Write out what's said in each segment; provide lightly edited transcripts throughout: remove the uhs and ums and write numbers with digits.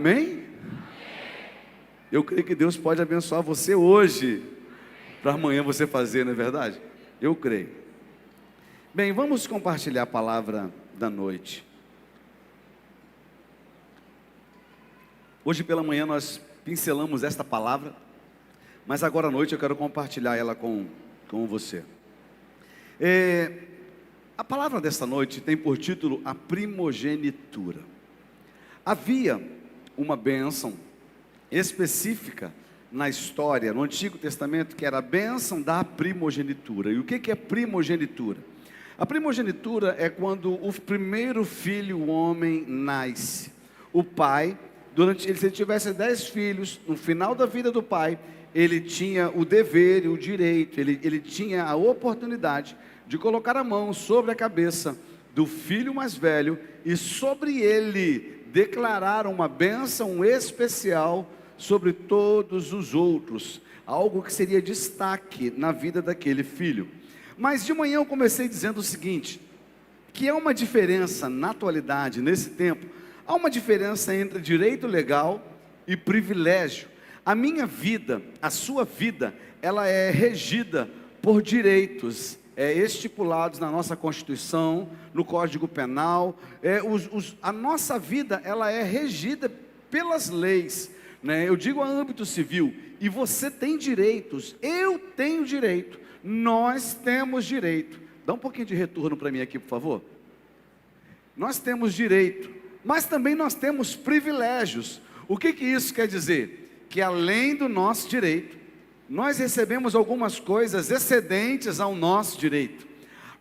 Amém? Eu creio que Deus pode abençoar você hoje, para amanhã você fazer, não é verdade? Eu creio. Bem, vamos compartilhar a palavra da noite. Hoje pela manhã nós pincelamos esta palavra, mas agora à noite eu quero compartilhar ela com você. A palavra desta noite tem por título a primogenitura. Havia uma bênção específica na história, no Antigo Testamento, que era a bênção da primogenitura. E o que é primogenitura? A primogenitura é quando o primeiro filho, o homem, nasce. O pai, se ele tivesse 10 filhos, no final da vida do pai, ele tinha o dever e o direito, ele tinha a oportunidade de colocar a mão sobre a cabeça do filho mais velho e sobre ele declarar uma bênção especial sobre todos os outros, algo que seria destaque na vida daquele filho. Mas de manhã eu comecei dizendo o seguinte, que há uma diferença na atualidade, nesse tempo, há uma diferença entre direito legal e privilégio. A minha vida, a sua vida, ela é regida por direitos estipulados na nossa Constituição, no Código Penal. A nossa vida, ela é regida pelas leis, né? Eu digo a âmbito civil, e você tem direitos, eu tenho direito, nós temos direito. Dá um pouquinho de retorno para mim aqui, por favor. Nós temos direito, mas também nós temos privilégios. O que isso quer dizer? Que além do nosso direito, nós recebemos algumas coisas excedentes ao nosso direito.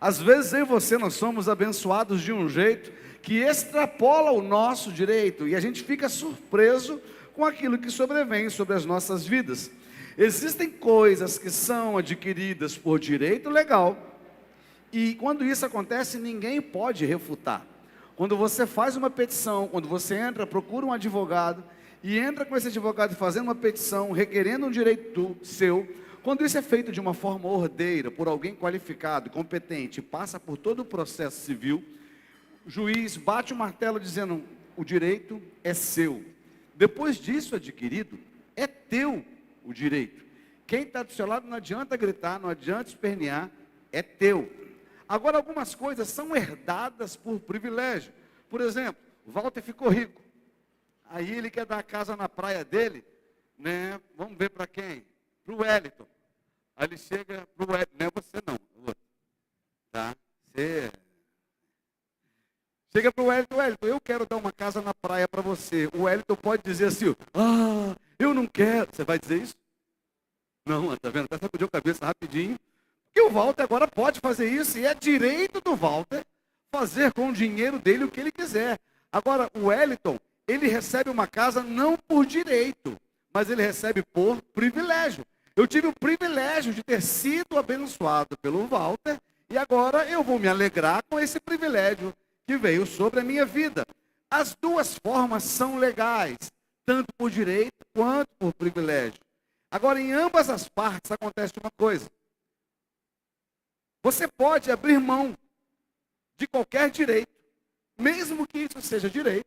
Às vezes eu e você, nós somos abençoados de um jeito que extrapola o nosso direito, e a gente fica surpreso com aquilo que sobrevém sobre as nossas vidas. Existem coisas que são adquiridas por direito legal, e quando isso acontece, ninguém pode refutar. Quando você faz uma petição, quando você entra, procura um advogado, e entra com esse advogado fazendo uma petição, requerendo um direito seu, quando isso é feito de uma forma ordeira, por alguém qualificado, competente, passa por todo o processo civil, o juiz bate o martelo dizendo, o direito é seu. Depois disso adquirido, é teu o direito. Quem está do seu lado não adianta gritar, não adianta espernear, é teu. Agora algumas coisas são herdadas por privilégio. Por exemplo, Walter ficou rico. Aí ele quer dar a casa na praia dele, né? Vamos ver para quem? Para o Wellington. Aí ele chega para o Wellington, não é você não, o outro. Tá? Você... Chega para o Wellington, eu quero dar uma casa na praia para você. O Wellington pode dizer assim, eu não quero. Você vai dizer isso? Não, tá vendo? Até sacudiu a cabeça rapidinho. Porque o Walter agora pode fazer isso, e é direito do Walter fazer com o dinheiro dele o que ele quiser. Agora, o Wellington, ele recebe uma casa não por direito, mas ele recebe por privilégio. Eu tive o privilégio de ter sido abençoado pelo Walter, e agora eu vou me alegrar com esse privilégio que veio sobre a minha vida. As duas formas são legais, tanto por direito quanto por privilégio. Agora, em ambas as partes acontece uma coisa. Você pode abrir mão de qualquer direito, mesmo que isso seja direito,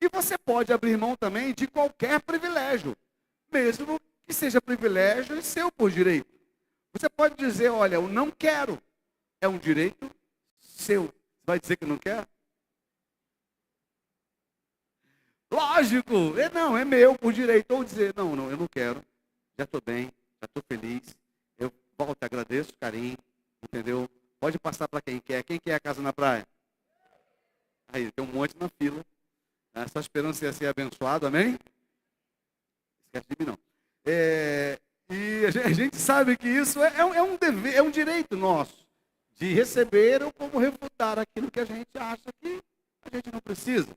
e você pode abrir mão também de qualquer privilégio, mesmo que seja privilégio e seu por direito. Você pode dizer, olha, eu não quero, é um direito seu. Você vai dizer que não quer? Lógico, não, é meu por direito. Ou dizer, não, eu não quero, já estou bem, já estou feliz, eu volto, agradeço o carinho, entendeu? Pode passar para quem quer a casa na praia? Aí, tem um monte na fila. Só esperando você ser abençoado, amém? Esquece de mim não. E a gente sabe que isso é um dever, é um direito nosso, de receber ou como refutar aquilo que a gente acha que a gente não precisa.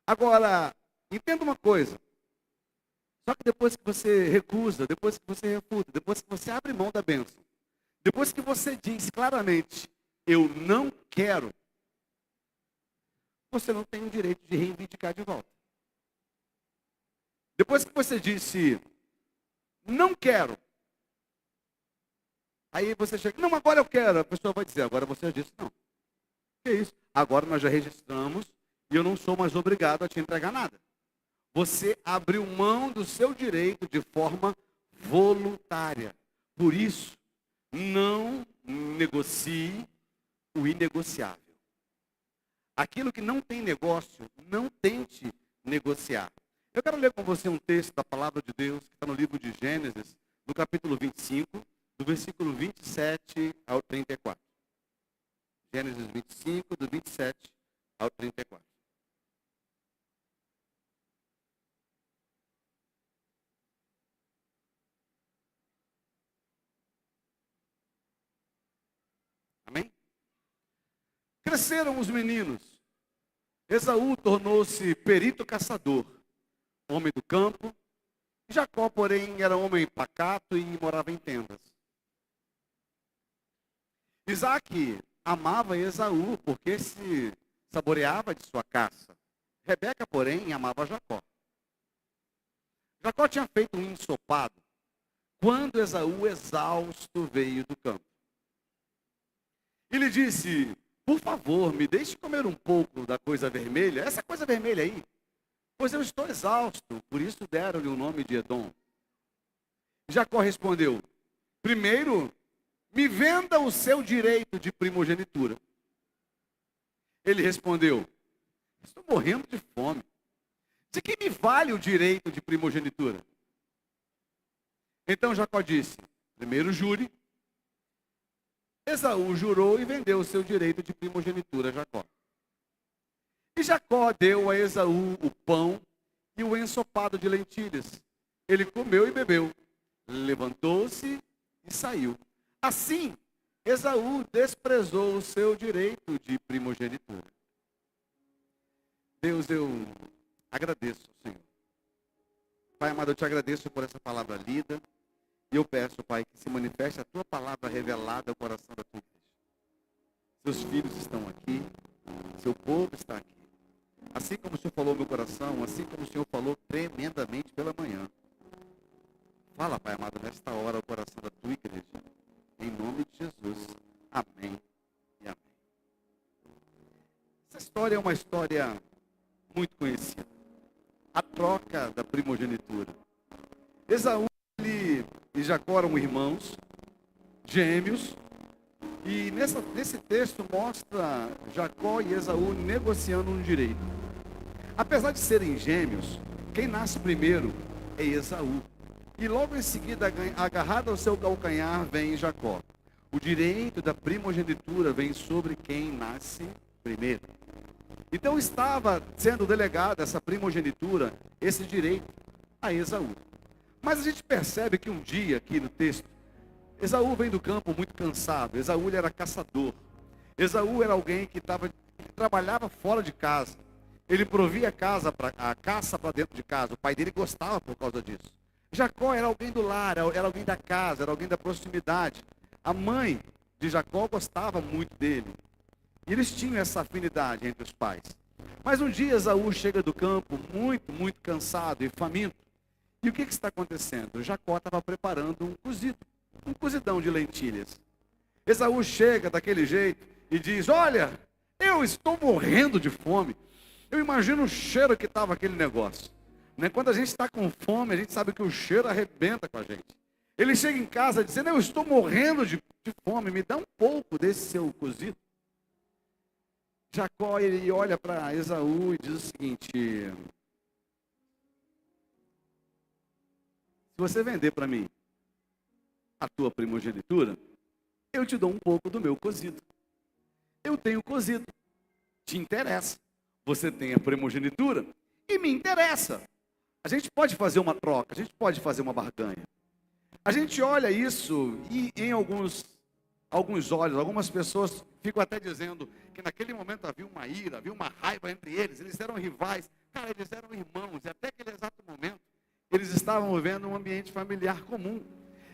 Agora, entenda uma coisa, só que depois que você recusa, depois que você refuta, depois que você abre mão da bênção, depois que você diz claramente, eu não quero, você não tem o direito de reivindicar de volta. Depois que você disse, não quero, aí você chega, não, agora eu quero, a pessoa vai dizer, agora você já disse não. Que é isso? Agora nós já registramos e eu não sou mais obrigado a te entregar nada. Você abriu mão do seu direito de forma voluntária. Por isso, não negocie o inegociável. Aquilo que não tem negócio, não tente negociar. Eu quero ler com você um texto da palavra de Deus, que está no livro de Gênesis, no capítulo 25, do versículo 27 ao 34. Gênesis 25, do 27 ao 34. Amém? Cresceram os meninos. Esaú tornou-se perito caçador, homem do campo. Jacó, porém, era homem pacato e morava em tendas. Isaac amava Esaú porque se saboreava de sua caça. Rebeca, porém, amava Jacó. Jacó tinha feito um ensopado quando Esaú, exausto, veio do campo. E lhe disse: por favor, me deixe comer um pouco da coisa vermelha, essa coisa vermelha aí, pois eu estou exausto. Por isso deram-lhe o nome de Edom. Jacó respondeu: primeiro, me venda o seu direito de primogenitura. Ele respondeu: estou morrendo de fome. De que me vale o direito de primogenitura? Então Jacó disse: primeiro jure. Esaú jurou e vendeu o seu direito de primogenitura a Jacó. E Jacó deu a Esaú o pão e o ensopado de lentilhas. Ele comeu e bebeu. Levantou-se e saiu. Assim, Esaú desprezou o seu direito de primogenitura. Deus, eu agradeço, Senhor. Pai amado, eu te agradeço por essa palavra lida. E eu peço, Pai, que se manifeste a tua palavra revelada ao coração da tua igreja. Seus filhos estão aqui, seu povo está aqui. Assim como o Senhor falou no meu coração, assim como o Senhor falou tremendamente pela manhã. Fala, Pai amado, nesta hora ao coração da tua igreja. Em nome de Jesus. Amém e amém. Essa história é uma história muito conhecida. A troca da primogenitura. Esaú e Jacó eram irmãos, gêmeos, e nesse texto mostra Jacó e Esaú negociando um direito. Apesar de serem gêmeos, quem nasce primeiro é Esaú. E logo em seguida, agarrado ao seu calcanhar, vem Jacó. O direito da primogenitura vem sobre quem nasce primeiro. Então estava sendo delegada essa primogenitura, esse direito, a Esaú. Mas a gente percebe que um dia, aqui no texto, Esaú vem do campo muito cansado. Esaú era caçador. Esaú era alguém que trabalhava fora de casa. Ele provia a caça para dentro de casa. O pai dele gostava por causa disso. Jacó era alguém do lar, era alguém da casa, era alguém da proximidade. A mãe de Jacó gostava muito dele. E eles tinham essa afinidade entre os pais. Mas um dia Esaú chega do campo muito cansado e faminto. E o que está acontecendo? Jacó estava preparando um cozido, um cozidão de lentilhas. Esaú chega daquele jeito e diz: olha, eu estou morrendo de fome. Eu imagino o cheiro que estava aquele negócio. Né? Quando a gente está com fome, a gente sabe que o cheiro arrebenta com a gente. Ele chega em casa dizendo: eu estou morrendo de fome, me dá um pouco desse seu cozido. Jacó, ele olha para Esaú e diz o seguinte: se você vender para mim a tua primogenitura, eu te dou um pouco do meu cozido. Eu tenho cozido. Te interessa. Você tem a primogenitura e me interessa. A gente pode fazer uma troca, a gente pode fazer uma barganha. A gente olha isso e em alguns olhos, algumas pessoas ficam até dizendo que naquele momento havia uma ira, havia uma raiva entre eles eram rivais. Cara, eles eram irmãos e até aquele exato momento eles estavam vivendo um ambiente familiar comum.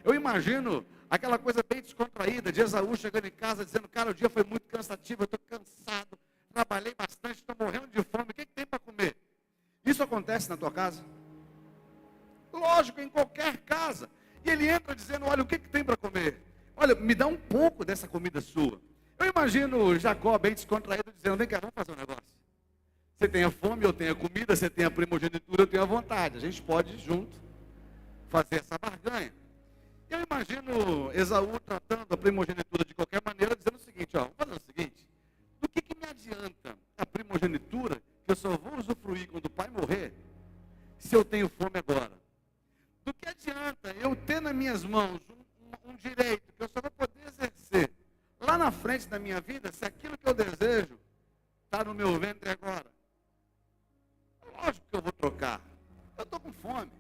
Eu imagino aquela coisa bem descontraída de Esaú chegando em casa dizendo: cara, o dia foi muito cansativo, eu estou cansado, trabalhei bastante, estou morrendo de fome, o que tem para comer? Isso acontece na tua casa? Lógico, em qualquer casa. E ele entra dizendo: olha, o que tem para comer? Olha, me dá um pouco dessa comida sua. Eu imagino Jacó bem descontraído dizendo: vem cá, vamos fazer um negócio. Você tem a fome, eu tenho a comida, você tem a primogenitura, eu tenho a vontade. A gente pode junto fazer essa barganha. Eu imagino Esaú tratando a primogenitura de qualquer maneira, dizendo o seguinte, ó, vamos fazer o seguinte, do que me adianta a primogenitura, que eu só vou usufruir quando o pai morrer, se eu tenho fome agora? Do que adianta eu ter nas minhas mãos um direito que eu só vou poder exercer lá na frente da minha vida, se aquilo que eu desejo está no meu ventre agora? Lógico que eu vou trocar. Eu estou com fome.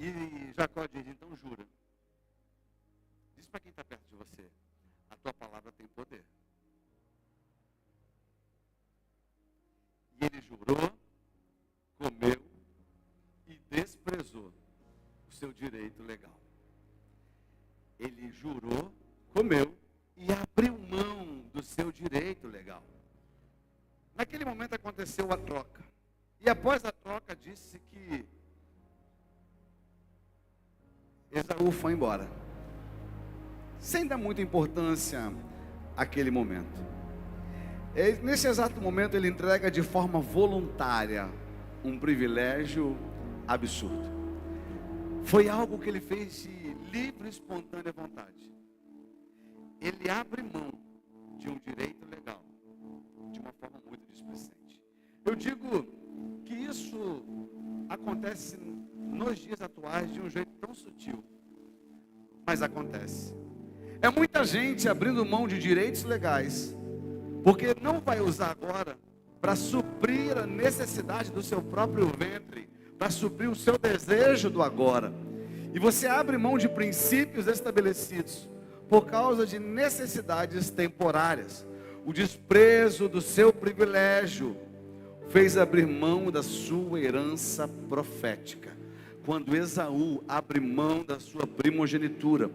E Jacó diz, então jura. Diz para quem está perto de você, a tua palavra tem poder. E ele jurou, comeu e desprezou o seu direito legal. Ele jurou, comeu e abriu mão do seu direito legal. Naquele momento aconteceu a troca. E após a troca disse que Esaú foi embora, sem dar muita importância àquele momento. Nesse exato momento ele entrega de forma voluntária um privilégio absurdo. Foi algo que ele fez de livre e espontânea vontade. Ele abre mão de um direito legal de uma forma muito displicente. Eu digo que isso acontece nos dias atuais de um jeito tão sutil, mas acontece. É muita gente abrindo mão de direitos legais, porque não vai usar agora para suprir a necessidade do seu próprio ventre, para suprir o seu desejo do agora. E você abre mão de princípios estabelecidos por causa de necessidades temporárias. O desprezo do seu privilégio fez abrir mão da sua herança profética. Quando Esaú abre mão da sua primogenitura,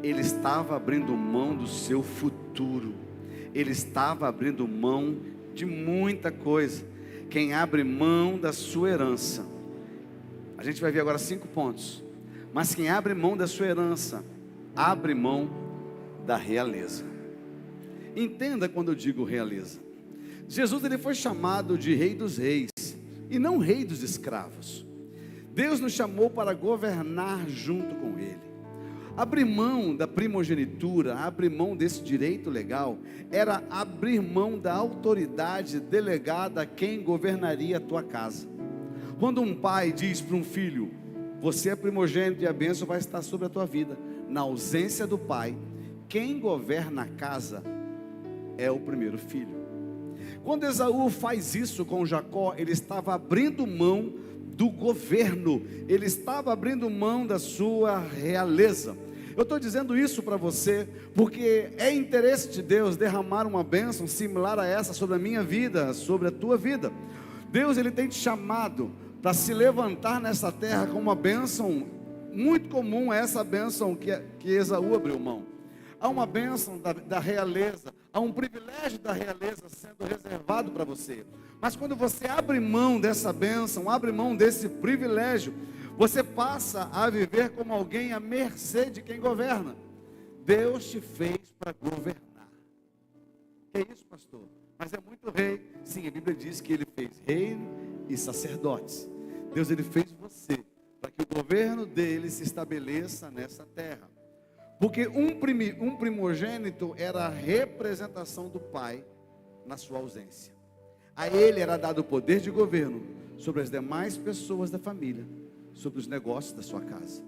ele estava abrindo mão do seu futuro. Ele estava abrindo mão de muita coisa. Quem abre mão da sua herança, a gente vai ver agora 5 pontos. Mas quem abre mão da sua herança, abre mão da realeza. Entenda quando eu digo realeza. Jesus ele foi chamado de Rei dos Reis e não Rei dos escravos. Deus nos chamou para governar junto com Ele. Abrir mão da primogenitura, abrir mão desse direito legal, era abrir mão da autoridade delegada a quem governaria a tua casa. Quando um pai diz para um filho, você é primogênito e a bênção vai estar sobre a tua vida, na ausência do pai, quem governa a casa é o primeiro filho. Quando Esaú faz isso com Jacó, ele estava abrindo mão do governo, ele estava abrindo mão da sua realeza. Eu estou dizendo isso para você, porque é interesse de Deus derramar uma bênção similar a essa sobre a minha vida, sobre a tua vida. Deus ele tem te chamado para se levantar nessa terra com uma bênção muito comum, essa bênção que Esaú abriu mão. Há uma bênção da realeza, há um privilégio da realeza sendo reservado para você. Mas quando você abre mão dessa bênção, abre mão desse privilégio, você passa a viver como alguém à mercê de quem governa. Deus te fez para governar. Que é isso, pastor? Mas é muito rei. Sim, a Bíblia diz que ele fez reino e sacerdotes. Deus ele fez você para que o governo dele se estabeleça nessa terra. Porque um primogênito era a representação do pai na sua ausência. A ele era dado o poder de governo sobre as demais pessoas da família, sobre os negócios da sua casa.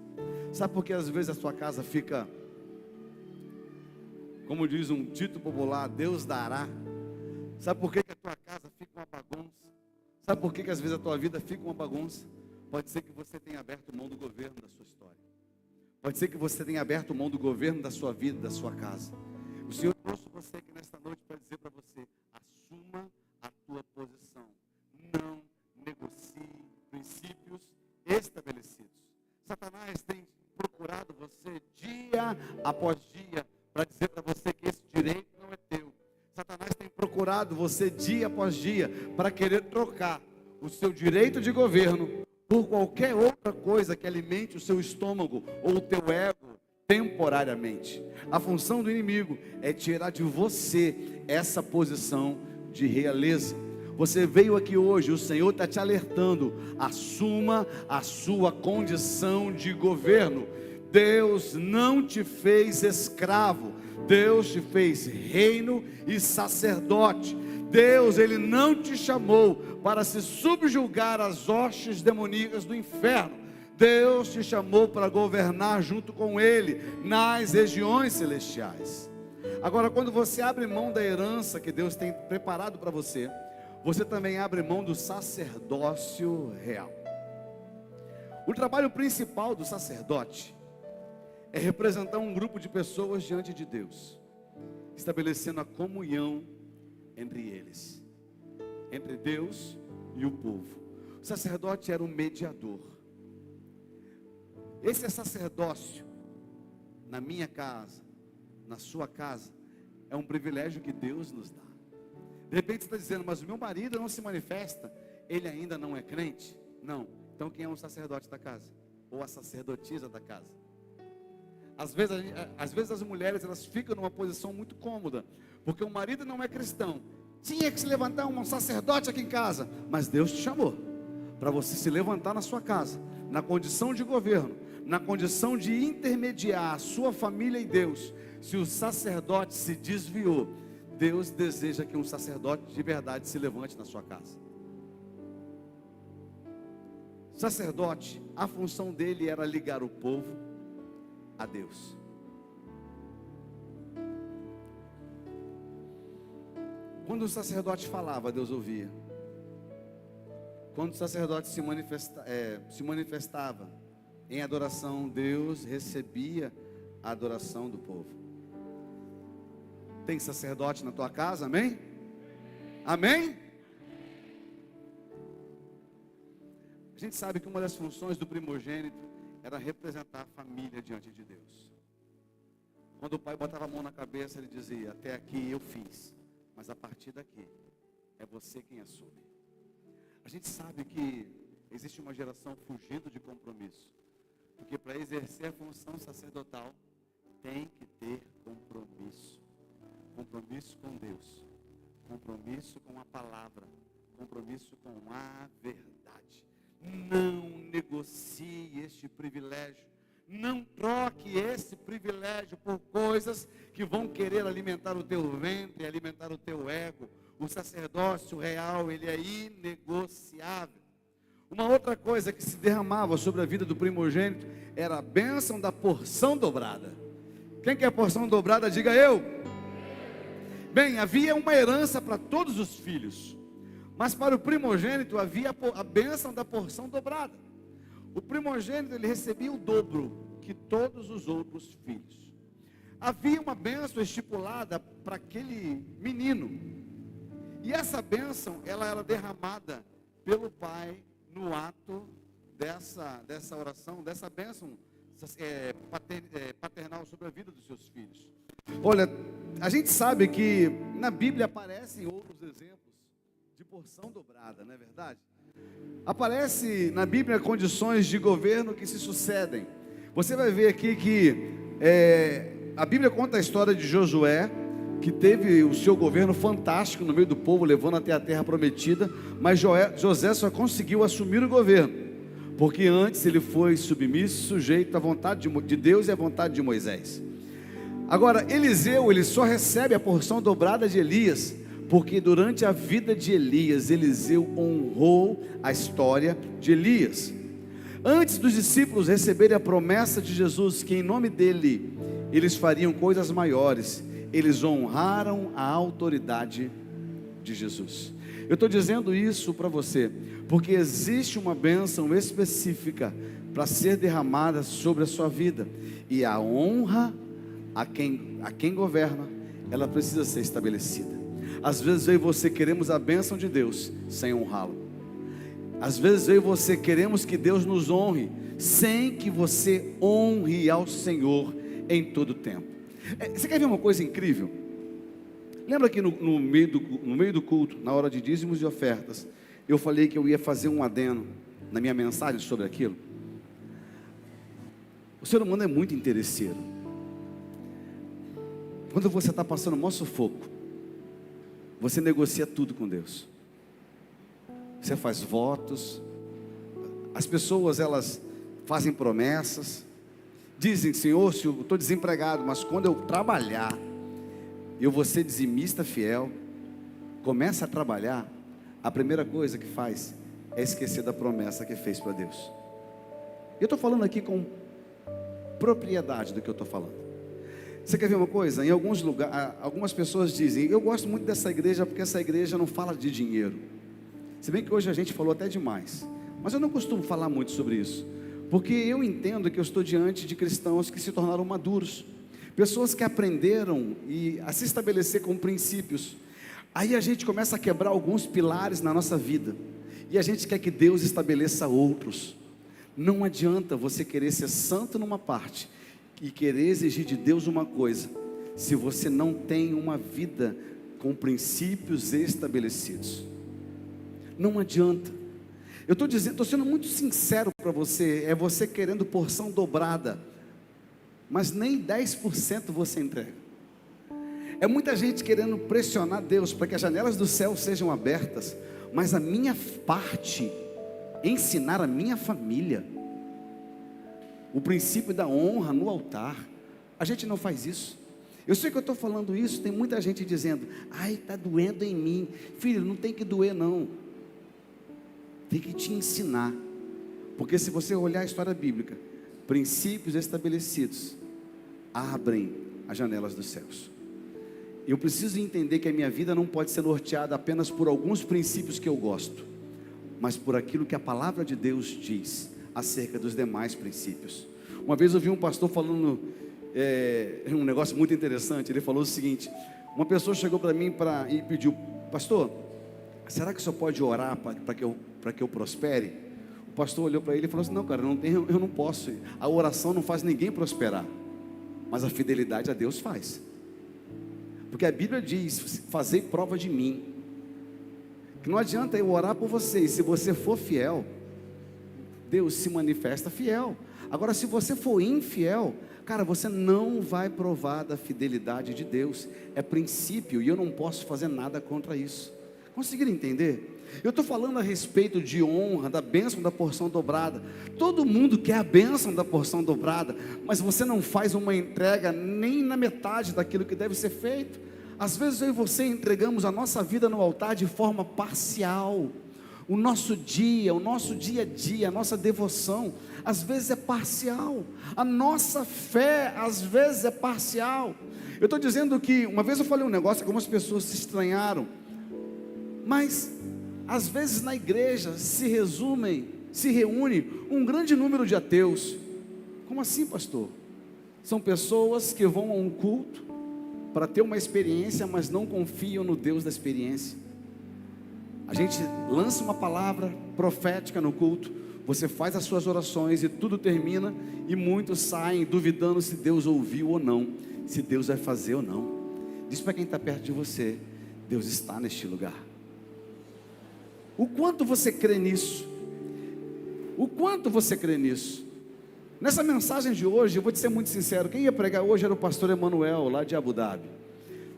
Sabe por que às vezes a sua casa fica, como diz um dito popular, Deus dará? Sabe por que a tua casa fica uma bagunça? Sabe por que às vezes a tua vida fica uma bagunça? Pode ser que você tenha aberto mão do governo da sua história. Pode ser que você tenha aberto mão do governo da sua vida, da sua casa. O Senhor trouxe você aqui nesta noite para dizer para você, assuma a tua posição. Não negocie princípios estabelecidos. Satanás tem procurado você dia após dia para dizer para você que esse direito não é teu. Satanás tem procurado você dia após dia para querer trocar o seu direito de governo por qualquer outra coisa que alimente o seu estômago ou o teu ego temporariamente. A função do inimigo é tirar de você essa posição de realeza. Você veio aqui hoje, o Senhor está te alertando, assuma a sua condição de governo. Deus não te fez escravo, Deus te fez reino e sacerdote. Deus, Ele não te chamou para se subjugar às hostes demoníacas do inferno. Deus te chamou para governar junto com Ele nas regiões celestiais. Agora, quando você abre mão da herança que Deus tem preparado para você, você também abre mão do sacerdócio real. O trabalho principal do sacerdote é representar um grupo de pessoas diante de Deus, estabelecendo a comunhão entre eles, entre Deus e o povo. O sacerdote era um mediador. Esse sacerdócio, na minha casa, na sua casa, é um privilégio que Deus nos dá. De repente você está dizendo, mas o meu marido não se manifesta, ele ainda não é crente? Não. Então quem é o sacerdote da casa? Ou a sacerdotisa da casa? Às vezes as mulheres, elas ficam numa posição muito cômoda, porque o marido não é cristão. Tinha que se levantar um sacerdote aqui em casa, mas Deus te chamou para você se levantar na sua casa, na condição de governo, na condição de intermediar a sua família e Deus. Se o sacerdote se desviou, Deus deseja que um sacerdote de verdade se levante na sua casa. Sacerdote, a função dele era ligar o povo a Deus. Quando o sacerdote falava, Deus ouvia. Quando o sacerdote se manifestava em adoração, Deus recebia a adoração do povo. Tem sacerdote na tua casa, amém? Amém? A gente sabe que uma das funções do primogênito era representar a família diante de Deus. Quando o pai botava a mão na cabeça, ele dizia, até aqui eu fiz, mas a partir daqui, é você quem assume. A gente sabe que existe uma geração fugindo de compromisso, porque para exercer a função sacerdotal, tem que ter compromisso. Compromisso com Deus, compromisso com a palavra, compromisso com a verdade. Não negocie este privilégio, não troque esse privilégio por coisas que vão querer alimentar o teu ventre, alimentar o teu ego. O sacerdócio real, ele é inegociável. Uma outra coisa que se derramava sobre a vida do primogênito era a bênção da porção dobrada. Quem quer porção dobrada, diga eu. Bem, havia uma herança para todos os filhos, mas para o primogênito havia a bênção da porção dobrada. O primogênito, ele recebia o dobro que todos os outros filhos. Havia uma bênção estipulada para aquele menino, e essa bênção, ela era derramada pelo pai no ato dessa oração, dessa bênção paternal sobre a vida dos seus filhos. Olha, a gente sabe que na Bíblia aparecem outros exemplos de porção dobrada, não é verdade? Aparece na Bíblia condições de governo que se sucedem. Você vai ver aqui que a Bíblia conta a história de Josué, que teve o seu governo fantástico no meio do povo, levando até a terra prometida, mas José só conseguiu assumir o governo, porque antes ele foi submisso, sujeito à vontade de Deus e à vontade de Moisés. Agora, Eliseu, ele só recebe a porção dobrada de Elias, porque durante a vida de Elias, Eliseu honrou a história de Elias. Antes dos discípulos receberem a promessa de Jesus, que em nome dele, eles fariam coisas maiores, eles honraram a autoridade de Jesus. Eu estou dizendo isso para você, porque existe uma bênção específica para ser derramada sobre a sua vida, e a honra a quem governa, ela precisa ser estabelecida. Às vezes eu e você queremos a bênção de Deus sem honrá-lo. Às vezes eu e você queremos que Deus nos honre sem que você honre ao Senhor em todo o tempo. Você quer ver uma coisa incrível? Lembra que no meio do culto, na hora de dízimos e ofertas, eu falei que eu ia fazer um adendo na minha mensagem sobre aquilo? O ser humano é muito interesseiro. Quando você está passando o maior sufoco, você negocia tudo com Deus. você faz votos. As pessoas, elas fazem promessas, dizem: Senhor, se eu estou desempregado, mas quando eu trabalhar, eu vou ser dizimista fiel. Começa a trabalhar, a primeira coisa que faz é esquecer da promessa que fez para Deus. Eu estou falando aqui com propriedade do que eu estou falando. Você quer ver uma coisa? Em alguns lugares, algumas pessoas dizem: eu gosto muito dessa igreja porque essa igreja não fala de dinheiro. Se bem que hoje a gente falou até demais, mas eu não costumo falar muito sobre isso, porque eu entendo que eu estou diante de cristãos que se tornaram maduros, pessoas que aprenderam a se estabelecer com princípios. Aí a gente começa a quebrar alguns pilares na nossa vida, e a gente quer que Deus estabeleça outros. Não adianta você querer ser santo numa parte e querer exigir de Deus uma coisa, se você não tem uma vida com princípios estabelecidos. Não adianta. Eu estou sendo muito sincero para você. É você querendo porção dobrada, mas nem 10% você entrega. É muita gente querendo pressionar Deus para que as janelas do céu sejam abertas, mas a minha parte, ensinar a minha família o princípio da honra no altar, a gente não faz isso. Eu sei que eu estou falando isso, tem muita gente dizendo: ai, está doendo em mim. Filho, não tem que doer não, tem que te ensinar, porque se você olhar a história bíblica, princípios estabelecidos abrem as janelas dos céus. Eu preciso entender que a minha vida não pode ser norteada apenas por alguns princípios que eu gosto, mas por aquilo que a palavra de Deus diz acerca dos demais princípios. Uma vez eu vi um pastor falando um negócio muito interessante. Ele falou o seguinte: uma pessoa chegou para mim e pediu: pastor, será que o senhor pode orar para que eu prospere? O pastor olhou para ele e falou assim: não, cara, eu não posso. A oração não faz ninguém prosperar, mas a fidelidade a Deus faz. Porque a Bíblia diz: fazei prova de mim. Que não adianta eu orar por você, e se você for fiel, Deus se manifesta fiel. Agora, se você for infiel, cara, você não vai provar da fidelidade de Deus. É princípio, e eu não posso fazer nada contra isso. Conseguiram entender? Eu estou falando a respeito de honra, da bênção da porção dobrada. Todo mundo quer a bênção da porção dobrada, mas você não faz uma entrega nem na metade daquilo que deve ser feito. Às vezes eu e você entregamos a nossa vida no altar de forma parcial. O nosso dia a dia, a nossa devoção, às vezes é parcial. A nossa fé, às vezes é parcial. Eu estou dizendo que, uma vez eu falei um negócio que algumas pessoas se estranharam, mas às vezes na igreja se reúne um grande número de ateus. Como assim, pastor? São pessoas que vão a um culto para ter uma experiência, mas não confiam no Deus da experiência. A gente lança uma palavra profética no culto, você faz as suas orações e tudo termina, e muitos saem duvidando se Deus ouviu ou não, se Deus vai fazer ou não. Diz para quem está perto de você: Deus está neste lugar. O quanto você crê nisso? O quanto você crê nisso? Nessa mensagem de hoje, eu vou te ser muito sincero, quem ia pregar hoje era o pastor Emanuel, lá de Abu Dhabi.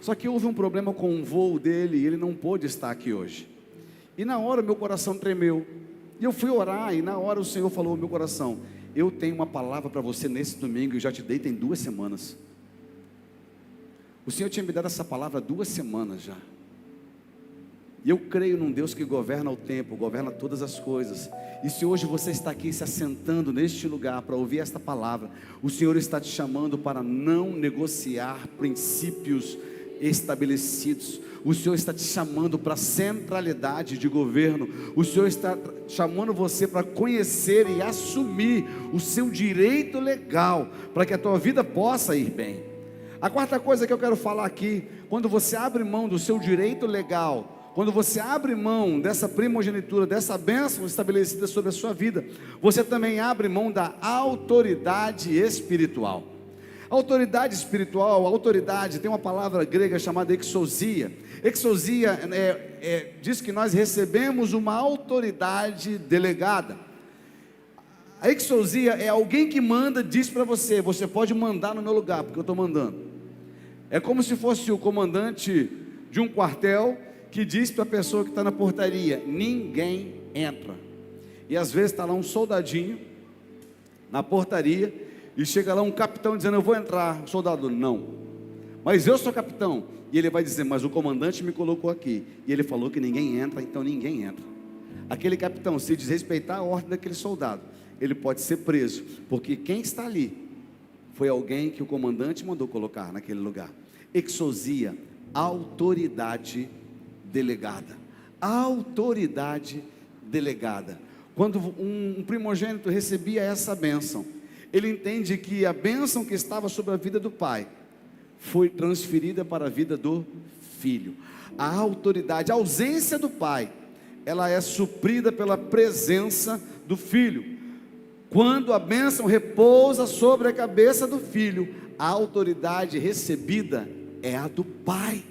Só que houve um problema com o voo dele, e ele não pôde estar aqui hoje. E na hora meu coração tremeu, e eu fui orar, e na hora o Senhor falou ao meu coração: eu tenho uma palavra para você nesse domingo, e já te dei tem 2 semanas. O Senhor tinha me dado essa palavra há 2 semanas já. E eu creio num Deus que governa o tempo, governa todas as coisas. E se hoje você está aqui se assentando neste lugar para ouvir esta palavra, o Senhor está te chamando para não negociar princípios estabelecidos. O Senhor está te chamando para centralidade de governo. O Senhor está chamando você para conhecer e assumir o seu direito legal, para que a tua vida possa ir bem. A quarta coisa que eu quero falar aqui: quando você abre mão do seu direito legal, quando você abre mão dessa primogenitura, dessa bênção estabelecida sobre a sua vida, você também abre mão da autoridade espiritual. Autoridade espiritual, autoridade, tem uma palavra grega chamada exousia. Exousia diz que nós recebemos uma autoridade delegada. A exousia é alguém que manda, diz para você: você pode mandar no meu lugar, porque eu estou mandando. É como se fosse o comandante de um quartel que diz para a pessoa que está na portaria: ninguém entra. E às vezes está lá um soldadinho na portaria, e chega lá um capitão dizendo: eu vou entrar. O soldado: não, mas eu sou capitão. E ele vai dizer: mas o comandante me colocou aqui, e ele falou que ninguém entra, então ninguém entra. Aquele capitão, se desrespeitar a ordem daquele soldado, ele pode ser preso, porque quem está ali foi alguém que o comandante mandou colocar naquele lugar. Exousia, autoridade delegada. Autoridade delegada. Quando um primogênito recebia essa bênção, ele entende que a bênção que estava sobre a vida do pai foi transferida para a vida do filho. A autoridade, a ausência do pai, ela é suprida pela presença do filho. Quando a bênção repousa sobre a cabeça do filho, a autoridade recebida é a do pai.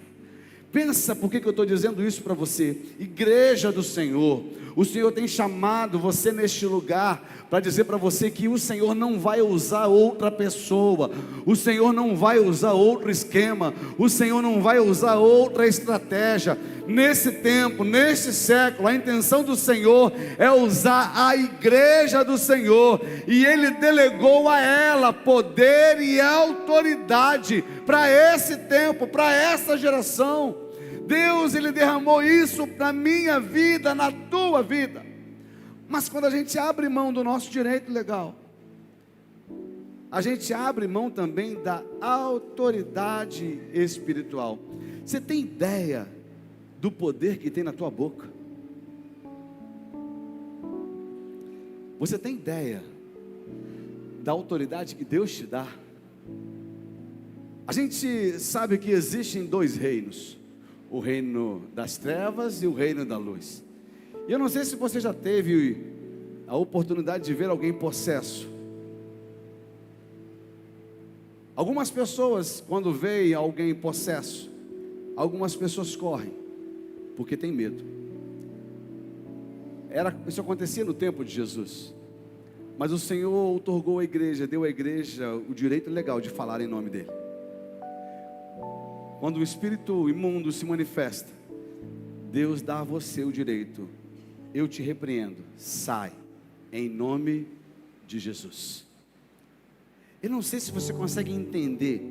Pensa por que eu estou dizendo isso para você. Igreja do Senhor, o Senhor tem chamado você neste lugar para dizer para você que o Senhor não vai usar outra pessoa, o Senhor não vai usar outro esquema, o Senhor não vai usar outra estratégia. Nesse tempo, neste século, a intenção do Senhor é usar a igreja do Senhor, e Ele delegou a ela poder e autoridade para esse tempo, para essa geração. Deus, Ele derramou isso na minha vida, na tua vida. Mas quando a gente abre mão do nosso direito legal, a gente abre mão também da autoridade espiritual. Você tem ideia do poder que tem na tua boca? Você tem ideia da autoridade que Deus te dá? A gente sabe que existem dois reinos: o reino das trevas e o reino da luz. E eu não sei se você já teve a oportunidade de ver alguém possesso. Algumas pessoas, quando veem alguém possesso, algumas pessoas correm, porque tem medo. Isso acontecia no tempo de Jesus. Mas o Senhor outorgou à igreja, deu à igreja o direito legal de falar em nome dEle. Quando o espírito imundo se manifesta, Deus dá a você o direito: eu te repreendo, sai, em nome de Jesus. Eu não sei se você consegue entender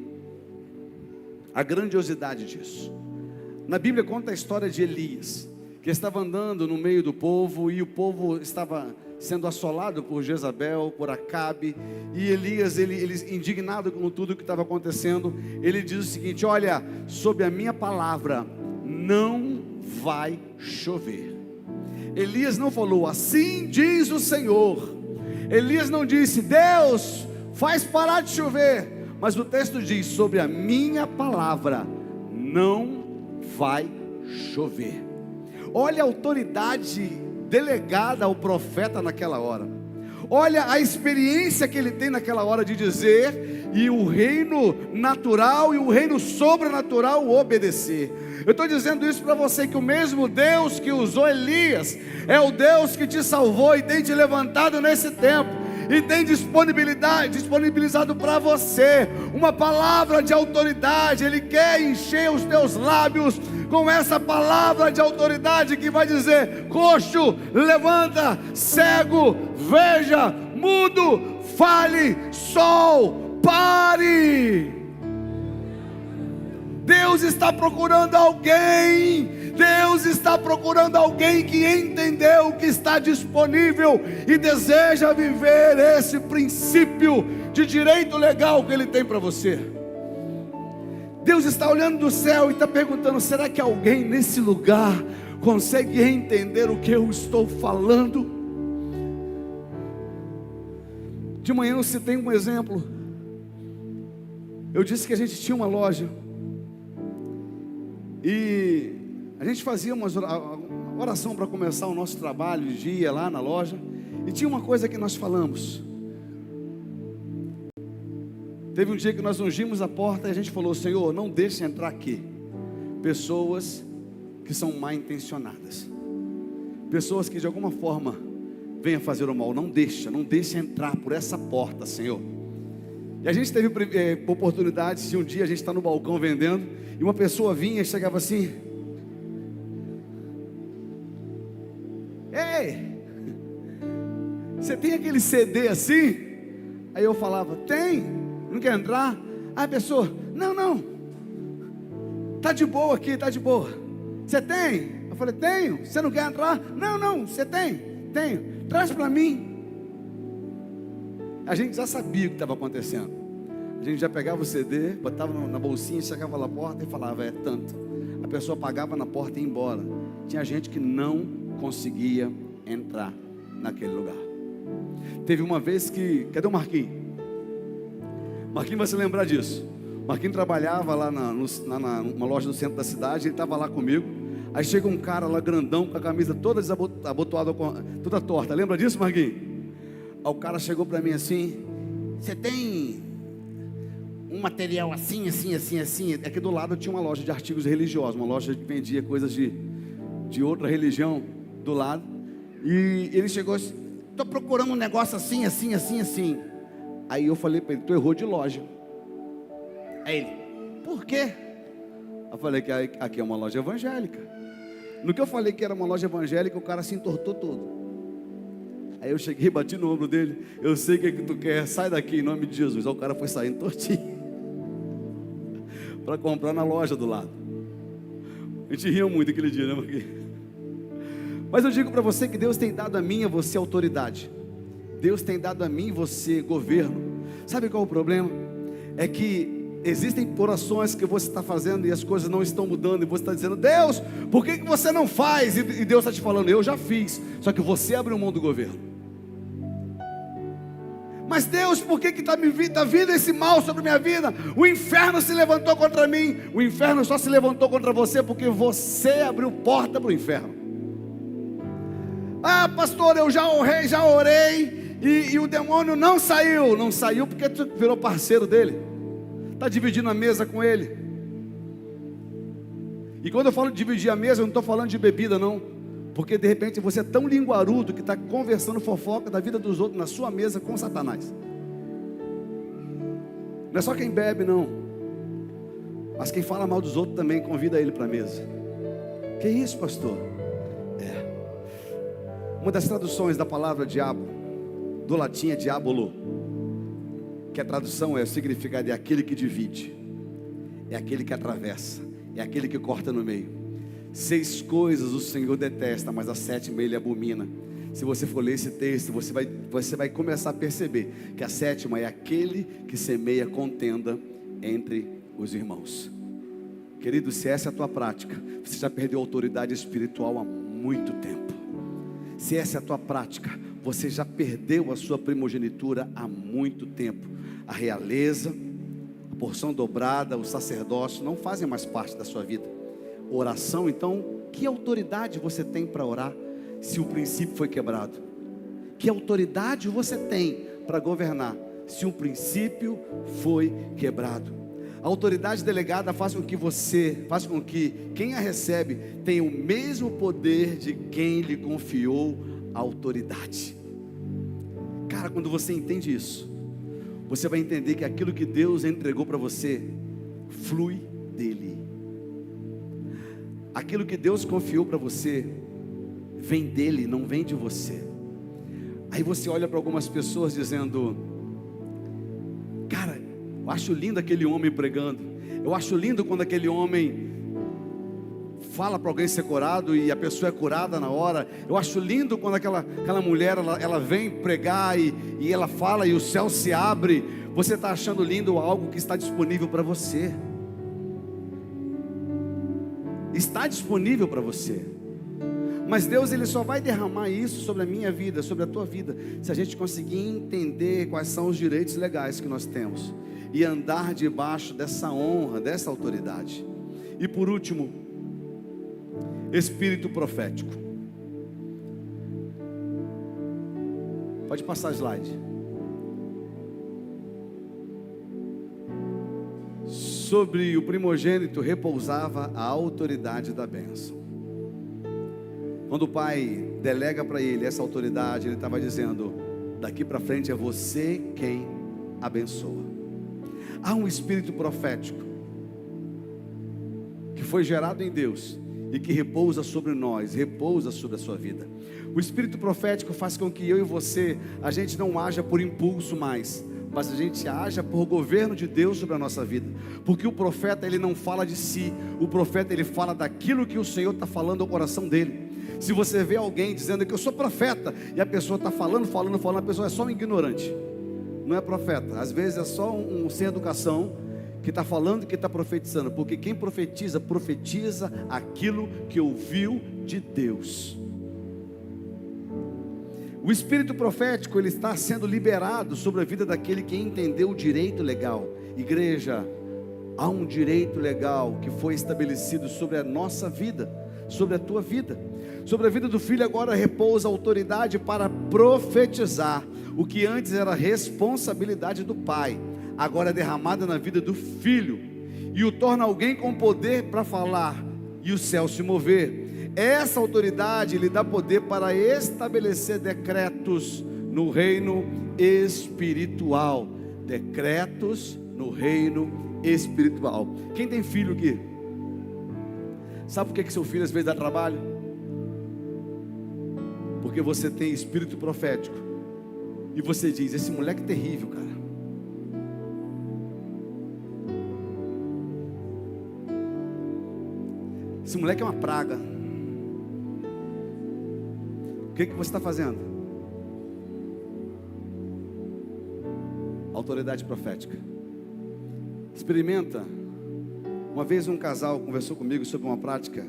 a grandiosidade disso. Na Bíblia conta a história de Elias, que estava andando no meio do povo, e o povo estava sendo assolado por Jezabel, por Acabe, e Elias, ele indignado com tudo que estava acontecendo, ele diz o seguinte: olha, sob a minha palavra, não vai chover. Elias não falou: assim diz o Senhor. Elias não disse: Deus, faz parar de chover. Mas o texto diz: sobre a minha palavra, não vai chover. Olha a autoridade delegada ao profeta naquela hora. Olha a experiência que ele tem naquela hora de dizer, e o reino natural e o reino sobrenatural obedecer. Eu estou dizendo isso para você, que o mesmo Deus que usou Elias é o Deus que te salvou e tem te levantado nesse tempo, e tem disponibilizado para você uma palavra de autoridade. Ele quer encher os teus lábios com essa palavra de autoridade que vai dizer: coxo, levanta; cego, veja; mudo, fale; sol, pare. Deus está procurando alguém. Deus está procurando alguém que entendeu que está disponível e deseja viver esse princípio de direito legal que Ele tem para você. Deus está olhando do céu e está perguntando: será que alguém nesse lugar consegue entender o que eu estou falando? De manhã eu citei um exemplo. Eu disse que a gente tinha uma loja, e a gente fazia uma oração para começar o nosso trabalho de dia lá na loja, e tinha uma coisa que nós falamos. Teve um dia que nós ungimos a porta e a gente falou: Senhor, não deixe entrar aqui pessoas que são mal intencionadas, pessoas que de alguma forma venham fazer o mal. Não deixe entrar por essa porta, Senhor. E a gente teve oportunidade de um dia a gente está no balcão vendendo, e uma pessoa vinha e chegava assim: tem aquele CD assim? Aí eu falava, tem, não quer entrar? Aí a pessoa, não, tá de boa aqui, tá de boa. Você tem? Eu falei, tenho. Você não quer entrar? Não, você tem? Tenho. Traz para mim. A gente já sabia o que estava acontecendo. A gente já pegava o CD, botava na bolsinha, chegava na porta e falava, é tanto. A pessoa pagava na porta e ia embora. Tinha gente que não conseguia entrar naquele lugar. Teve uma vez que, cadê o Marquinhos? Marquinhos vai se lembrar disso. Marquinhos trabalhava lá numa loja do centro da cidade. Ele estava lá comigo. Aí chega um cara lá grandão, com a camisa toda desabotoada, toda torta. Lembra disso, Marquinhos? Aí o cara chegou para mim assim, você tem um material assim? Aqui do lado tinha uma loja de artigos religiosos, uma loja que vendia coisas de outra religião do lado. E ele chegou assim, estou procurando um negócio assim. Aí eu falei para ele, tu errou de loja. Aí ele, por quê? Eu falei que aqui é uma loja evangélica. No que eu falei que era uma loja evangélica, o cara se entortou todo. Aí eu cheguei, bati no ombro dele, eu sei o que tu quer, sai daqui em nome de Jesus. Aí o cara foi saindo tortinho para comprar na loja do lado. A gente riu muito aquele dia, né, Marquinhos? Mas eu digo para você que Deus tem dado a mim e a você autoridade. Deus tem dado a mim e você governo. Sabe qual é o problema? É que existem orações que você está fazendo e as coisas não estão mudando. E você está dizendo, Deus, por que você não faz? E Deus está te falando, eu já fiz. Só que você abriu mão do governo. Mas Deus, por que está vindo esse mal sobre a minha vida? O inferno se levantou contra mim. O inferno só se levantou contra você porque você abriu porta para o inferno. Ah, pastor, eu já orei e o demônio não saiu porque tu virou parceiro dele, está dividindo a mesa com ele. E quando eu falo de dividir a mesa, eu não estou falando de bebida não, porque de repente você é tão linguarudo que está conversando fofoca da vida dos outros na sua mesa com Satanás. Não é só quem bebe não, mas quem fala mal dos outros também convida ele para a mesa. Que isso, pastor? Uma das traduções da palavra diabo, do latim é diabolo, que a tradução é o significado é aquele que divide, é aquele que atravessa, é aquele que corta no meio. 6 coisas o Senhor detesta, mas a 7ª ele abomina. Se você for ler esse texto, você vai começar a perceber que a 7ª é aquele que semeia contenda entre os irmãos. Querido, se essa é a tua prática, você já perdeu autoridade espiritual há muito tempo. Se essa é a tua prática, você já perdeu a sua primogenitura há muito tempo. A realeza, a porção dobrada, o sacerdócio não fazem mais parte da sua vida. Oração, então, que autoridade você tem para orar se o princípio foi quebrado? Que autoridade você tem para governar se o princípio foi quebrado? A autoridade delegada faz com que quem a recebe tenha o mesmo poder de quem lhe confiou a autoridade. Cara, quando você entende isso, você vai entender que aquilo que Deus entregou para você flui dele. Aquilo que Deus confiou para você vem dele, não vem de você. Aí você olha para algumas pessoas dizendo, cara, eu acho lindo aquele homem pregando. Eu acho lindo quando aquele homem fala para alguém ser curado e a pessoa é curada na hora. Eu acho lindo quando aquela mulher ela vem pregar e ela fala e o céu se abre. Você está achando lindo algo que está disponível para você. Está disponível para você. Mas Deus, Ele só vai derramar isso sobre a minha vida, sobre a tua vida, se a gente conseguir entender quais são os direitos legais que nós temos e andar debaixo dessa honra, dessa autoridade. E por último, espírito profético. Pode passar o slide. Sobre o primogênito repousava a autoridade da bênção. Quando o pai delega para ele essa autoridade, ele estava dizendo, daqui para frente é você quem abençoa. Há um espírito profético que foi gerado em Deus e que repousa sobre nós, repousa sobre a sua vida. O espírito profético faz com que eu e você, a gente não haja por impulso mais, mas a gente haja por governo de Deus sobre a nossa vida, porque o profeta ele não fala de si, o profeta ele fala daquilo que o Senhor está falando ao coração dele. Se você vê alguém dizendo que eu sou profeta, e a pessoa está falando, a pessoa é só um ignorante, não é profeta, às vezes é só um sem educação, que está falando, que está profetizando, porque quem profetiza, profetiza aquilo que ouviu de Deus. O espírito profético, ele está sendo liberado sobre a vida daquele que entendeu o direito legal. Igreja, há um direito legal que foi estabelecido sobre a nossa vida, sobre a tua vida, sobre a vida do filho. Agora repousa a autoridade para profetizar, o que antes era responsabilidade do pai, agora é derramada na vida do filho, e o torna alguém com poder para falar, e o céu se mover. Essa autoridade lhe dá poder para estabelecer decretos no reino espiritual. Decretos no reino espiritual. Quem tem filho aqui? Sabe por que seu filho às vezes dá trabalho? Porque você tem espírito profético, e você diz: esse moleque é terrível, cara. Esse moleque é uma praga. O que você está fazendo? Autoridade profética. Experimenta. Uma vez um casal conversou comigo sobre uma prática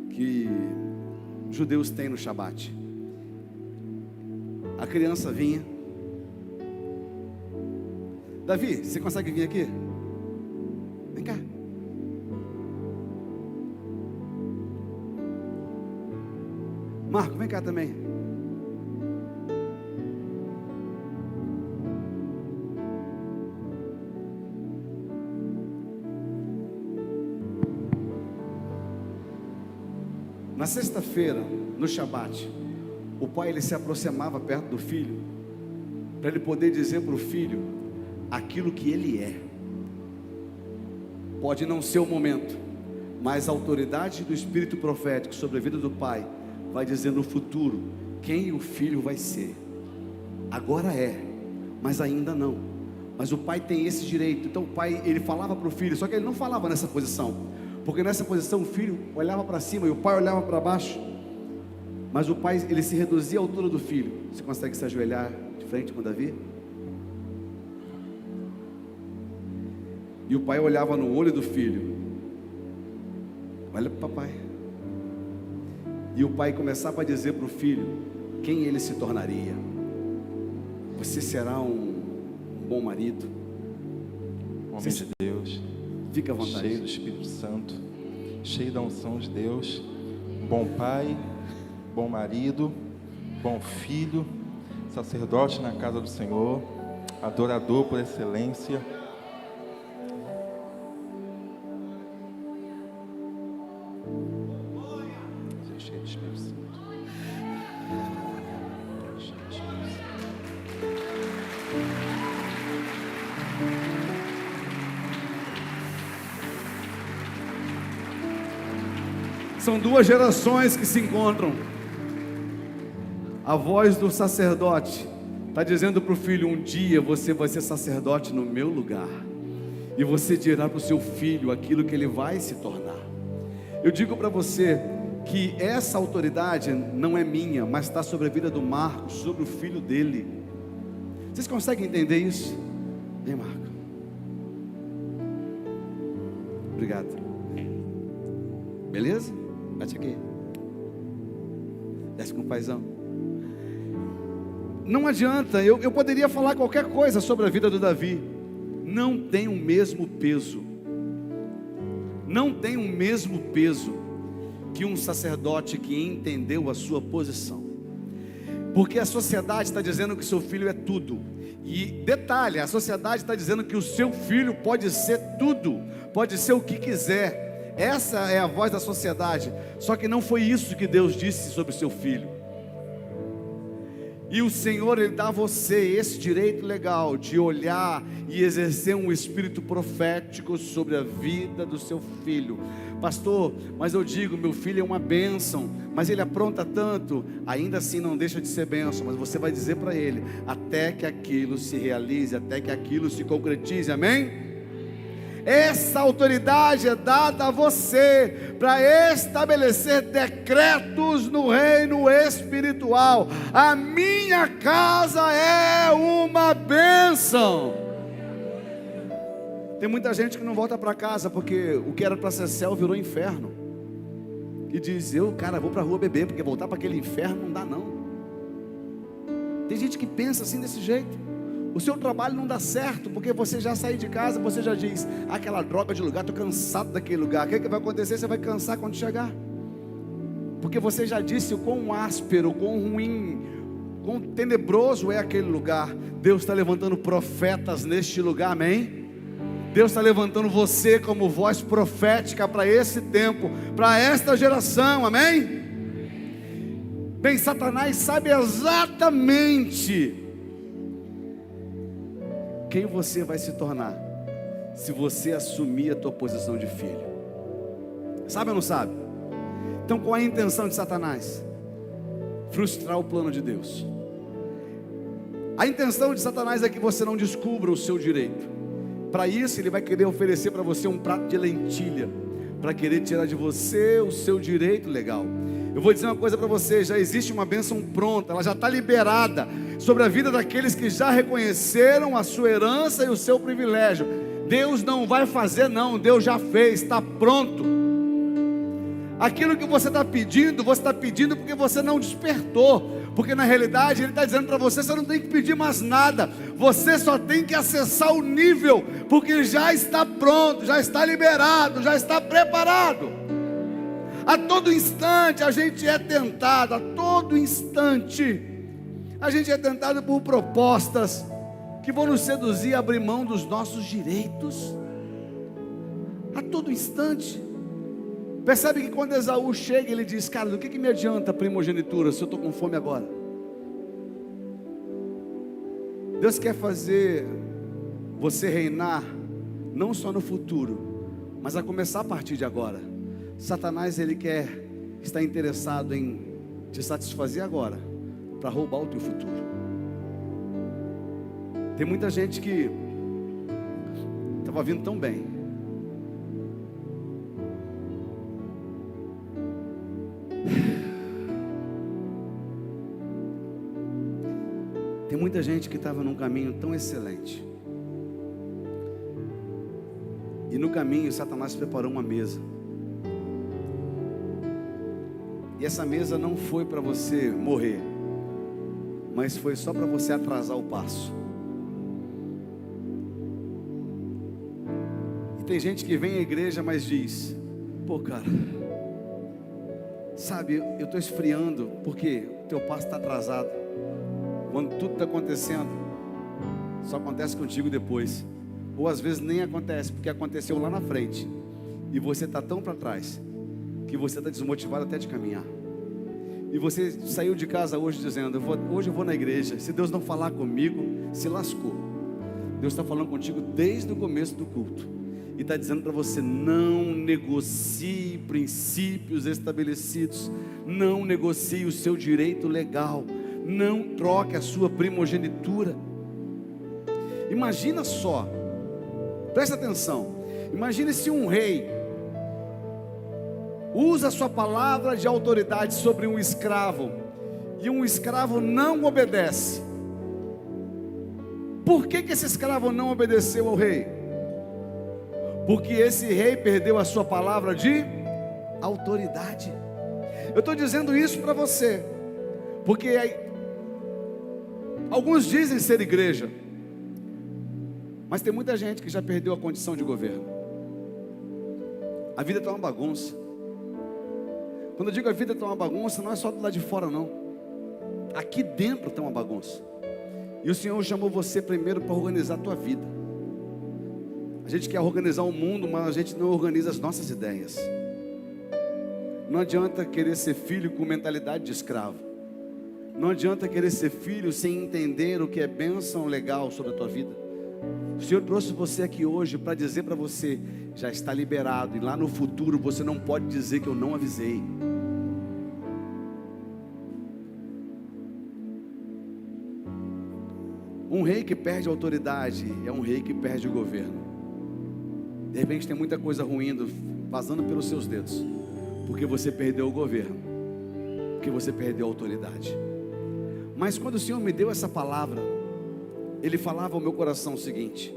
que judeus têm no Shabat. A criança vinha. Davi, você consegue vir aqui? Vem cá. Marco, vem cá também. Na sexta-feira, no Shabat, o pai ele se aproximava perto do filho, para ele poder dizer para o filho aquilo que ele é. Pode não ser o momento, mas a autoridade do espírito profético sobre a vida do pai vai dizer no futuro quem o filho vai ser. Agora é, mas ainda não. Mas o pai tem esse direito. Então o pai, ele falava para o filho, só que ele não falava nessa posição, porque nessa posição o filho olhava para cima e o pai olhava para baixo. Mas o pai, ele se reduzia à altura do filho. Você consegue se ajoelhar de frente com Davi? E o pai olhava no olho do filho: olha para o papai. E o pai começava a dizer para o filho quem ele se tornaria. Você será um bom marido, homem de Deus, fica à vontade, cheio do Espírito Santo, cheio da unção de Deus, bom pai, bom marido, bom filho, sacerdote na casa do Senhor, adorador por excelência. Cheio do Espírito Santo. Cheio do Espírito Santo. São duas gerações que se encontram. A voz do sacerdote está dizendo para o filho: um dia você vai ser sacerdote no meu lugar, e você dirá para o seu filho aquilo que ele vai se tornar. Eu digo para você que essa autoridade não é minha, mas está sobre a vida do Marcos, sobre o filho dele. Vocês conseguem entender isso? Vem, Marco. Obrigado. Beleza? Bate aqui. Desce com o paizão. Não adianta, eu poderia falar qualquer coisa sobre a vida do Davi. Não tem o mesmo peso. Não tem o mesmo peso que um sacerdote que entendeu a sua posição. Porque a sociedade está dizendo que seu filho é tudo. E detalhe, a sociedade está dizendo que o seu filho pode ser tudo, pode ser o que quiser. Essa é a voz da sociedade. Só que não foi isso que Deus disse sobre o seu filho. E o Senhor, Ele dá a você esse direito legal de olhar e exercer um espírito profético sobre a vida do seu filho. Pastor, mas eu digo, meu filho é uma bênção, mas ele apronta tanto. Ainda assim não deixa de ser bênção, mas você vai dizer para ele, até que aquilo se realize, até que aquilo se concretize, amém? Essa autoridade é dada a você para estabelecer decretos no reino espiritual. A minha casa é uma bênção. Tem muita gente que não volta para casa porque o que era para ser céu virou inferno. E diz, vou para a rua beber, porque voltar para aquele inferno não dá não. Tem gente que pensa assim desse jeito. O seu trabalho não dá certo, porque você já saiu de casa, você já diz, aquela droga de lugar, estou cansado daquele lugar. O que vai acontecer? Você vai cansar quando chegar. Porque você já disse o quão áspero, o quão ruim, quão tenebroso é aquele lugar. Deus está levantando profetas neste lugar, amém? Deus está levantando você como voz profética para esse tempo, para esta geração, amém? Bem, Satanás sabe exatamente quem você vai se tornar se você assumir a tua posição de filho. Sabe ou não sabe? Então qual é a intenção de Satanás? Frustrar o plano de Deus. A intenção de Satanás é que você não descubra o seu direito. Para isso ele vai querer oferecer para você um prato de lentilha, para querer tirar de você o seu direito legal. Eu vou dizer uma coisa para você, já existe uma bênção pronta, ela já está liberada sobre a vida daqueles que já reconheceram a sua herança e o seu privilégio. Deus não vai fazer não, Deus já fez, está pronto. Aquilo que você está pedindo porque você não despertou, porque na realidade Ele está dizendo para você, você não tem que pedir mais nada, você só tem que acessar o nível, porque já está pronto, já está liberado, já está preparado. A todo instante a gente é tentado, a todo instante a gente é tentado por propostas que vão nos seduzir a abrir mão dos nossos direitos. A todo instante. Percebe que quando Esaú chega, ele diz, cara, do que me adianta a primogenitura se eu estou com fome agora? Deus quer fazer você reinar, não só no futuro, mas a começar a partir de agora. Satanás, ele está interessado em te satisfazer agora, para roubar o teu futuro. Tem muita gente que estava vindo tão bem, tem muita gente que estava num caminho tão excelente, e no caminho Satanás preparou uma mesa. E essa mesa não foi para você morrer, mas foi só para você atrasar o passo. E tem gente que vem à igreja, mas diz, pô cara, sabe, eu estou esfriando, porque o teu passo está atrasado. Quando tudo está acontecendo, só acontece contigo depois. Ou às vezes nem acontece, porque aconteceu lá na frente, e você está tão para trás, que você está desmotivado até de caminhar. E você saiu de casa hoje dizendo, hoje eu vou na igreja, se Deus não falar comigo, se lascou. Deus está falando contigo desde o começo do culto, e está dizendo para você, não negocie princípios estabelecidos, não negocie o seu direito legal, não troque a sua primogenitura. Imagina só, presta atenção, imagine se um rei usa a sua palavra de autoridade sobre um escravo, e um escravo não obedece. Por que esse escravo não obedeceu ao rei? Porque esse rei perdeu a sua palavra de autoridade. Eu estou dizendo isso para você, porque alguns dizem ser igreja, mas tem muita gente que já perdeu a condição de governo. A vida está uma bagunça. Quando eu digo a vida está uma bagunça, não é só do lado de fora não, aqui dentro está uma bagunça. E o Senhor chamou você primeiro para organizar a tua vida. A gente quer organizar o mundo, mas a gente não organiza as nossas ideias. Não adianta querer ser filho com mentalidade de escravo. Não adianta querer ser filho sem entender o que é bênção legal sobre a tua vida. O Senhor trouxe você aqui hoje para dizer para você: já está liberado, e lá no futuro você não pode dizer que eu não avisei. Um rei que perde a autoridade é um rei que perde o governo. De repente tem muita coisa ruim vazando pelos seus dedos, porque você perdeu o governo, porque você perdeu a autoridade. Mas quando o Senhor me deu essa palavra, Ele falava ao meu coração o seguinte: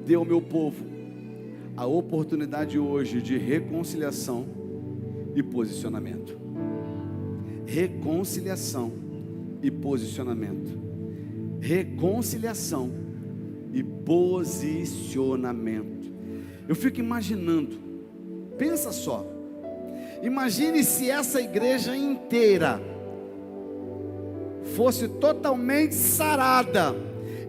dê ao meu povo a oportunidade hoje de reconciliação e posicionamento. Reconciliação e posicionamento. Reconciliação e posicionamento. Eu fico imaginando, pensa só, imagine se essa igreja inteira fosse totalmente sarada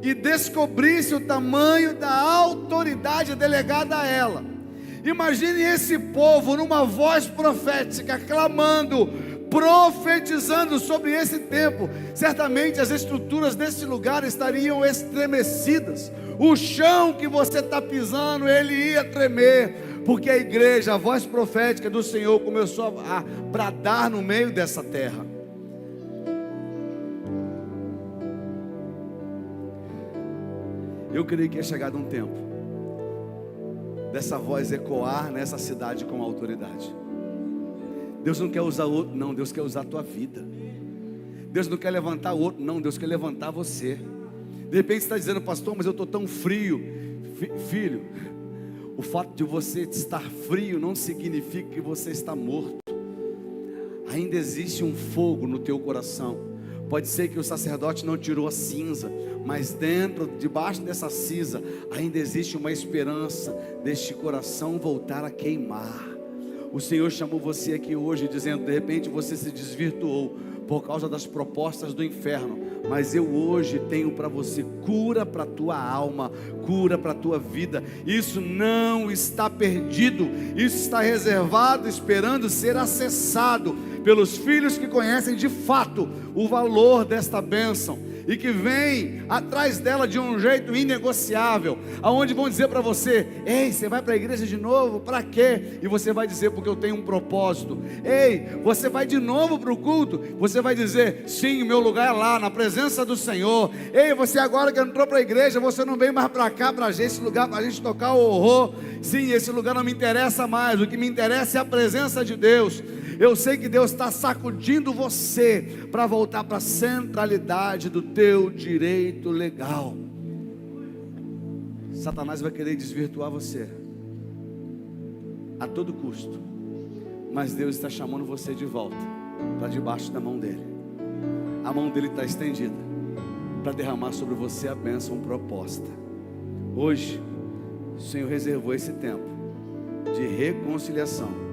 e descobrisse o tamanho da autoridade delegada a ela. Imagine esse povo numa voz profética, clamando, profetizando sobre esse tempo. Certamente as estruturas desse lugar estariam estremecidas. O chão que você está pisando, ele ia tremer, porque a igreja, a voz profética do Senhor começou a bradar no meio dessa terra. Eu creio que é chegado um tempo dessa voz ecoar nessa cidade com autoridade. Deus não quer usar outro, não, Deus quer usar a tua vida. Deus não quer levantar outro, não, Deus quer levantar você. De repente você está dizendo: pastor, mas eu estou tão frio. Filho, o fato de você estar frio não significa que você está morto. Ainda existe um fogo no teu coração. Pode ser que o sacerdote não tirou a cinza, mas debaixo dessa cinza, ainda existe uma esperança deste coração voltar a queimar. O Senhor chamou você aqui hoje dizendo: de repente você se desvirtuou por causa das propostas do inferno, mas eu hoje tenho para você cura para a tua alma, cura para a tua vida. Isso não está perdido, isso está reservado, esperando ser acessado pelos filhos que conhecem de fato o valor desta bênção e que vem atrás dela de um jeito inegociável, aonde vão dizer para você: ei, você vai para a igreja de novo? Para quê? E você vai dizer: porque eu tenho um propósito. Ei, você vai de novo para o culto? Você vai dizer: sim, o meu lugar é lá, na presença do Senhor. Ei, você agora que entrou para a igreja, você não vem mais para cá, para esse lugar, para a gente tocar o horror. Sim, esse lugar não me interessa mais, o que me interessa é a presença de Deus. Eu sei que Deus está sacudindo você para voltar para a centralidade do teu direito legal. Satanás vai querer desvirtuar você a todo custo, mas Deus está chamando você de volta para debaixo da mão dele. A mão dele está estendida para derramar sobre você a bênção proposta. Hoje o Senhor reservou esse tempo de reconciliação